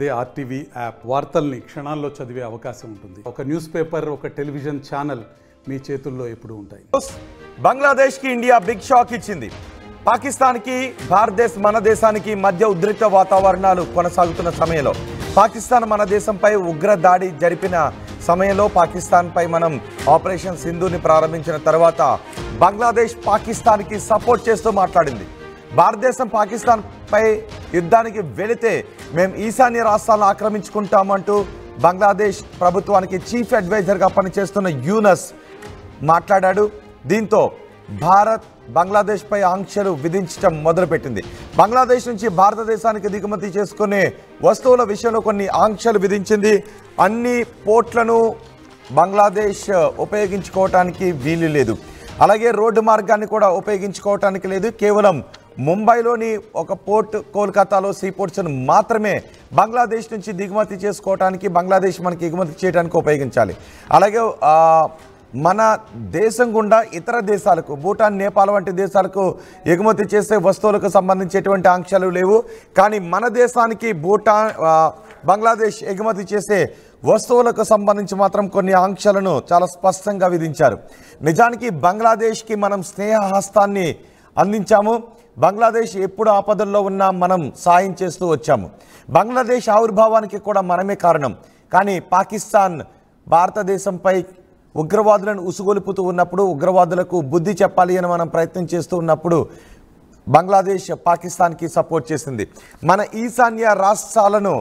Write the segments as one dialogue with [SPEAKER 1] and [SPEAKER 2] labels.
[SPEAKER 1] అదే RTV app వార్తల్ని క్షణాల్లో చదివే అవకాశం ఉంటుంది. ఒక న్యూస్ పేపర్, ఒక టెలివిజన్ ఛానల్ మీ చేతుల్లో ఎప్పుడూ ఉంటాయి.
[SPEAKER 2] బంగ్లాదేశ్కి ఇండియా బిగ్ షాక్ ఇచ్చింది. పాకిస్తాన్కి మన దేశానికి మధ్య ఉద్రిక్త వాతావరణాలు కొనసాగుతున్న సమయంలో పాకిస్తాన్ మన దేశంపై ఉగ్ర దాడి జరిపిన సమయంలో పాకిస్తాన్పై మనం ఆపరేషన్ సింధూని ప్రారంభించిన తర్వాత బంగ్లాదేశ్ పాకిస్తాన్కి సపోర్ట్ చేస్తూ మాట్లాడింది. భారతదేశం పాకిస్తాన్ పై యుద్ధానికి వెళితే మేము ఈశాన్య రాష్ట్రాలను ఆక్రమించుకుంటామంటూ బంగ్లాదేశ్ ప్రభుత్వానికి చీఫ్ అడ్వైజర్గా పనిచేస్తున్న యూనస్ మాట్లాడాడు. దీంతో భారత్ బంగ్లాదేశ్ పై ఆంక్షలు విధించడం మొదలుపెట్టింది. బంగ్లాదేశ్ నుంచి భారతదేశానికి దిగుమతి చేసుకునే వస్తువుల విషయంలో కొన్ని ఆంక్షలు విధించింది. అన్ని పోర్ట్లను బంగ్లాదేశ్ ఉపయోగించుకోవటానికి వీలు లేదు. అలాగే రోడ్డు మార్గాన్ని కూడా ఉపయోగించుకోవటానికి లేదు. కేవలం ముంబైలోని ఒక పోర్ట్, కోల్కతాలో సీ పోర్ట్స్ను మాత్రమే బంగ్లాదేశ్ నుంచి దిగుమతి చేసుకోవటానికి, బంగ్లాదేశ్ మనకి ఎగుమతి చేయడానికి ఉపయోగించాలి. అలాగే మన దేశం గుండా ఇతర దేశాలకు, భూటాన్, నేపాల్ వంటి దేశాలకు ఎగుమతి చేసే వస్తువులకు సంబంధించి ఎటువంటి ఆంక్షలు లేవు. కానీ మన దేశానికి బంగ్లాదేశ్ ఎగుమతి చేసే వస్తువులకు సంబంధించి మాత్రం కొన్ని ఆంక్షలను చాలా స్పష్టంగా విధించారు. నిజానికి బంగ్లాదేశ్కి మనం స్నేహహస్తాన్ని అందించాము. బంగ్లాదేశ్ ఎప్పుడు ఆపదల్లో ఉన్నా మనం సాయం చేస్తూ వచ్చాము. బంగ్లాదేశ్ ఆవిర్భావానికి కూడా మనమే కారణం. కానీ పాకిస్తాన్ భారతదేశంపై ఉగ్రవాదులను ఉసుగొలుపుతూ ఉన్నప్పుడు, ఉగ్రవాదులకు బుద్ధి చెప్పాలి అని మనం ప్రయత్నం చేస్తూ ఉన్నప్పుడు బంగ్లాదేశ్ పాకిస్తాన్కి సపోర్ట్ చేసింది. మన ఈశాన్య రాష్ట్రాలను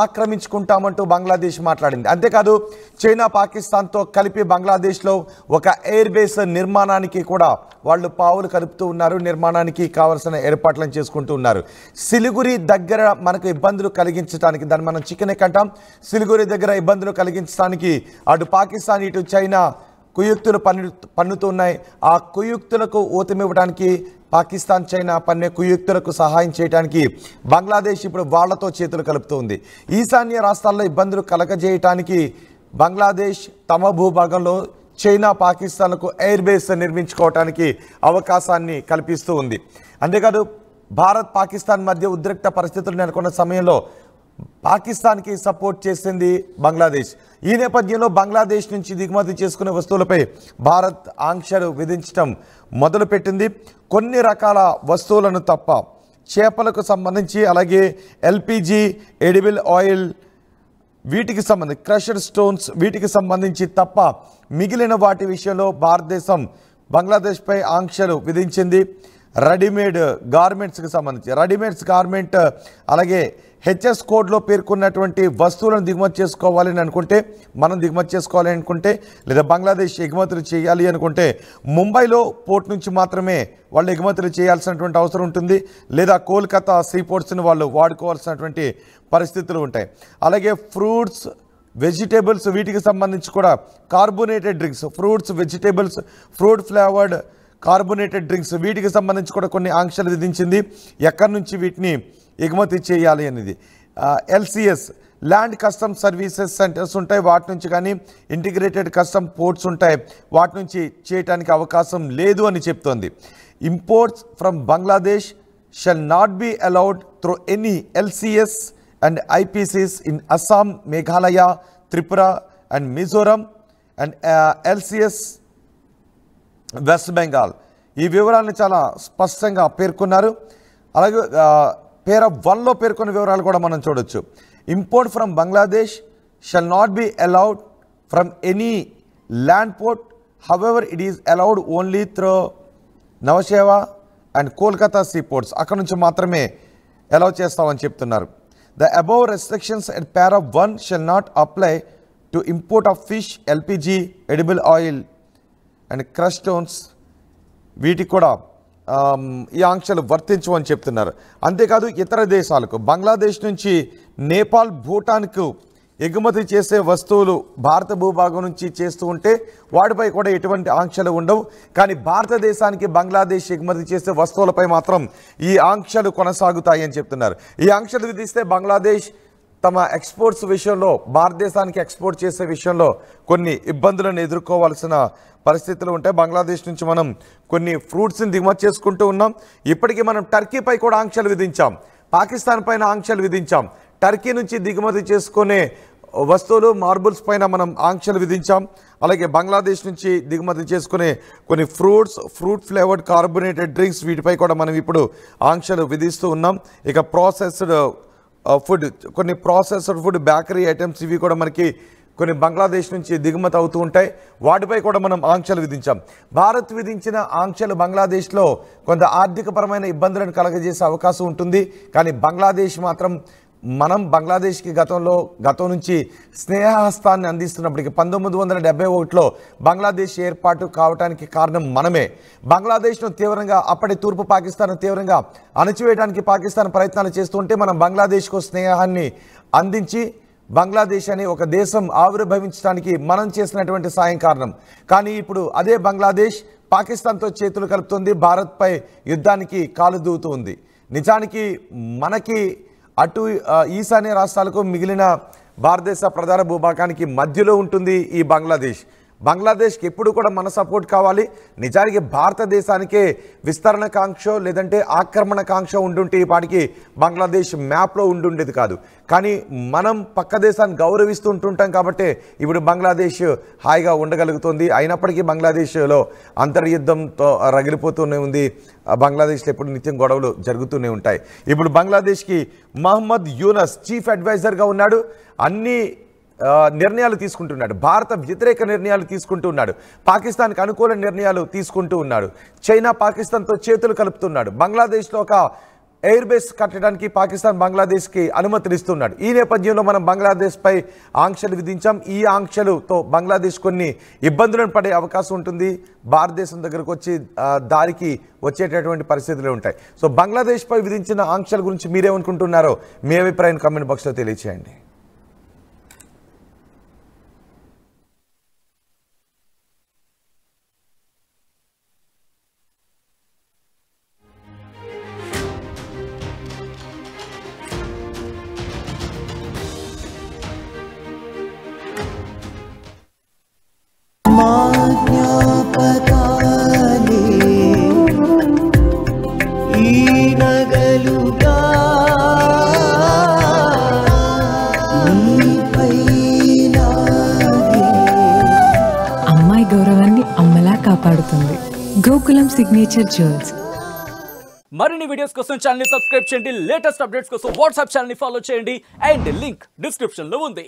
[SPEAKER 2] ఆక్రమించుకుంటామంటూ బంగ్లాదేశ్ మాట్లాడింది. అంతేకాదు చైనా, పాకిస్తాన్తో కలిపి బంగ్లాదేశ్లో ఒక ఎయిర్ బేస్ నిర్మాణానికి కూడా వాళ్ళు పావులు కలుపుతూ ఉన్నారు. నిర్మాణానికి కావలసిన ఏర్పాట్లను చేసుకుంటూ ఉన్నారు. సిలిగురి దగ్గర మనకు ఇబ్బందులు కలిగించడానికి, దాన్ని మనం చికెన్ నెక్ అంటాం, సిలిగురి దగ్గర ఇబ్బందులు కలిగించడానికి అటు పాకిస్తాన్ ఇటు చైనా కుయుక్తులు పన్నుతున్నాయి. ఆ కుయుక్తులకు ఊతమివ్వడానికి, పాకిస్తాన్ చైనా పన్నే కుయుక్తులకు సహాయం చేయడానికి బంగ్లాదేశ్ ఇప్పుడు వాళ్లతో చేతులు కలుపుతుంది. ఈశాన్య రాష్ట్రాల్లో ఇబ్బందులు కలగజేయటానికి బంగ్లాదేశ్ తమ భూభాగంలో చైనా, పాకిస్తాన్లకు ఎయిర్ బేస్ నిర్మించుకోవటానికి అవకాశాన్ని కల్పిస్తూ ఉంది. అంతేకాదు భారత్, పాకిస్తాన్ మధ్య ఉద్రిక్త పరిస్థితులు నెలకొన్న సమయంలో పాకిస్తాన్కి సపోర్ట్ చేసింది బంగ్లాదేశ్. ఈ నేపథ్యంలో బంగ్లాదేశ్ నుంచి దిగుమతి చేసుకునే వస్తువులపై భారత్ ఆంక్షలు విధించడం మొదలుపెట్టింది. కొన్ని రకాల వస్తువులను తప్ప, చేపలకు సంబంధించి, అలాగే ఎల్పిజి, ఎడిబుల్ ఆయిల్, వీటికి సంబంధించి క్రషర్ స్టోన్స్, వీటికి సంబంధించి తప్ప మిగిలిన వాటి విషయంలో భారతదేశం బంగ్లాదేశ్పై ఆంక్షలు విధించింది. రెడీమేడ్ గార్మెంట్స్కి సంబంధించి, రెడీమేడ్స్ గార్మెంట్, అలాగే హెచ్ఎస్ కోడ్లో పేర్కొన్నటువంటి వస్తువులను దిగుమతి చేసుకోవాలని అనుకుంటే, మనం దిగుమతి చేసుకోవాలి అనుకుంటే, లేదా బంగ్లాదేశ్ ఎగుమతులు చేయాలి అనుకుంటే ముంబైలో పోర్ట్ నుంచి మాత్రమే వాళ్ళు ఎగుమతులు చేయాల్సినటువంటి అవసరం ఉంటుంది. లేదా కోల్కతా సీ పోర్ట్స్ని వాళ్ళు వాడుకోవాల్సినటువంటి పరిస్థితులు ఉంటాయి. అలాగే ఫ్రూట్స్, వెజిటేబుల్స్, వీటికి సంబంధించి కూడా carbonated drinks, fruits, vegetables, fruit flavoured carbonated drinks, వీటికి సంబంధించి కూడా కొన్ని ఆంక్షలు విధించింది. ఎక్కడి నుంచి వీటిని ఎగుమతి చేయాలి అనేది. ఎల్సిఎస్, ల్యాండ్ కస్టమ్ సర్వీసెస్ సెంటర్స్ ఉంటాయి, వాటి నుంచి కానీ ఇంటిగ్రేటెడ్ కస్టమ్ పోర్ట్స్ ఉంటాయి, వాటి నుంచి చేయడానికి అవకాశం లేదు అని చెప్తోంది. Imports from Bangladesh shall not be allowed through any LCs and IPCs in Assam, Meghalaya, Tripura and Mizoram and LCs West Bengal. ఈ వివరాలను చాలా స్పష్టంగా పేర్కొన్నారు. అలాగే పేర 1లో పేర్కొన్న వివరాలు కూడా మనం చూడొచ్చు. Import from Bangladesh shall not be allowed from any land port, however it is allowed only through Nhava Sheva and Kolkata sea ports. అక్కడ నుంచి మాత్రమే అలౌ చేస్తామని చెప్తున్నారు. The above restrictions at para 1 shall not apply to import of fish, LPG, edible oil and crush stones. వీటికి కూడా ఈ ఆంక్షలు వర్తించవని చెప్తున్నారు. అంతేకాదు ఇతర దేశాలకు, బంగ్లాదేశ్ నుంచి నేపాల్, భూటాన్కు ఎగుమతి చేసే వస్తువులు భారత భూభాగం నుంచి చేస్తూ ఉంటే వాటిపై కూడా ఎటువంటి ఆంక్షలు ఉండవు. కానీ భారతదేశానికి బంగ్లాదేశ్ ఎగుమతి చేసే వస్తువులపై మాత్రం ఈ ఆంక్షలు కొనసాగుతాయి అని చెప్తున్నారు. ఈ ఆంక్షలు విధిస్తే బంగ్లాదేశ్ తమ ఎక్స్పోర్ట్స్ విషయంలో భారతదేశానికి ఎక్స్పోర్ట్ చేసే విషయంలో కొన్ని ఇబ్బందులను ఎదుర్కోవాల్సిన పరిస్థితులు ఉంటాయి. బంగ్లాదేశ్ నుంచి మనం కొన్ని ఫ్రూట్స్ని దిగుమతి చేసుకుంటూ ఉన్నాం. ఇప్పటికీ మనం టర్కీపై కూడా ఆంక్షలు విధించాం, పాకిస్తాన్ పైన ఆంక్షలు విధించాం, టర్కీ నుంచి దిగుమతి చేసుకునే వస్తువులు మార్బుల్స్ పైన మనం ఆంక్షలు విధించాం. అలాగే బంగ్లాదేశ్ నుంచి దిగుమతి చేసుకునే కొన్ని ఫ్రూట్ ఫ్లేవర్డ్ కార్బోనేటెడ్ డ్రింక్స్ వీటిపై కూడా మనం ఇప్పుడు ఆంక్షలు విధిస్తూ ఉన్నాం. ఇక కొన్ని ప్రాసెస్డ్ ఫుడ్ బేకరీ ఐటమ్స్ ఇవి కూడా మనకి కొన్ని బంగ్లాదేశ్ నుంచి దిగుమతి అవుతూ ఉంటాయి, వాటిపై కూడా మనం ఆంక్షలు విధించాం. భారత్ విధించిన ఆంక్షలు బంగ్లాదేశ్లో కొంత ఆర్థికపరమైన ఇబ్బందులను కలగజేసే అవకాశం ఉంటుంది. కానీ బంగ్లాదేశ్ మాత్రం మనం బంగ్లాదేశ్కి గతం నుంచి స్నేహహస్తాన్ని అందిస్తున్నప్పటికీ 1971లో బంగ్లాదేశ్ ఏర్పాటు కావడానికి కారణం మనమే. బంగ్లాదేశ్ను తీవ్రంగా అప్పటి తూర్పు పాకిస్తాన్ తీవ్రంగా అణచివేయడానికి పాకిస్తాన్ ప్రయత్నాలు చేస్తుంటే మనం బంగ్లాదేశ్కు స్నేహాన్ని అందించి బంగ్లాదేశ్ అనే ఒక దేశం ఆవిర్భవించడానికి మనం చేసినటువంటి సాయం కారణం. కానీ ఇప్పుడు అదే బంగ్లాదేశ్ పాకిస్తాన్తో చేతులు కలుపుతుంది, భారత్పై యుద్ధానికి కాలు దూవుతూ ఉంది. నిజానికి మనకి అటు ఈశాన్య రాష్ట్రాలకు మిగిలిన భారతదేశ ప్రధాన భూభాగానికి మధ్యలో ఉంటుంది ఈ బంగ్లాదేశ్కి ఎప్పుడు కూడా మన సపోర్ట్ కావాలి. నిజానికి భారతదేశానికే విస్తరణకాంక్ష లేదంటే ఆక్రమణకాంక్ష ఉండుంటే ఈ పాటికి బంగ్లాదేశ్ మ్యాప్లో ఉండుండేది కాదు. కానీ మనం పక్క దేశాన్ని గౌరవిస్తూ ఉంటుంటాం కాబట్టి ఇప్పుడు బంగ్లాదేశ్ హాయిగా ఉండగలుగుతుంది. అయినప్పటికీ బంగ్లాదేశ్లో అంతర్యుద్ధంతో రగిలిపోతూనే ఉంది. బంగ్లాదేశ్లో ఎప్పుడు నిత్యం గొడవలు జరుగుతూనే ఉంటాయి. ఇప్పుడు బంగ్లాదేశ్కి మహమ్మద్ యూనస్ చీఫ్ అడ్వైజర్గా ఉన్నాడు. అన్ని నిర్ణయాలు తీసుకుంటున్నాడు, భారత వ్యతిరేక నిర్ణయాలు తీసుకుంటూ ఉన్నాడు, పాకిస్తాన్కి అనుకూల నిర్ణయాలు తీసుకుంటూ ఉన్నాడు, చైనా పాకిస్తాన్తో చేతులు కలుపుతున్నాడు, బంగ్లాదేశ్లో ఒక ఎయిర్ బేస్ కట్టడానికి పాకిస్తాన్ బంగ్లాదేశ్కి అనుమతినిస్తున్నాడు. ఈ నేపథ్యంలో మనం బంగ్లాదేశ్పై ఆంక్షలు విధించాం. ఈ ఆంక్షలతో బంగ్లాదేశ్ కొన్ని ఇబ్బందులను పడే అవకాశం ఉంటుంది. భారతదేశం దగ్గరకు దారికి వచ్చేటటువంటి పరిస్థితులు ఉంటాయి. సో బంగ్లాదేశ్పై విధించిన ఆంక్షల గురించి మీరేమనుకుంటున్నారో మీ అభిప్రాయం కామెంట్ బాక్స్లో తెలియచేయండి.
[SPEAKER 3] అమ్మాయి గౌరవాన్ని అమ్మలా కాపాడుతుంది గోకులం సిగ్నేచర్ జ్యువెల్స్.
[SPEAKER 4] మరిన్ని వీడియోస్ కోసం ఛానల్ ని సబ్స్క్రైబ్ చేయండి, లేటెస్ట్ అప్డేట్స్ కోసం వాట్సాప్ ఛానల్ ని ఫాలో చేయండి అండ్ లింక్ డిస్క్రిప్షన్ లో ఉంది.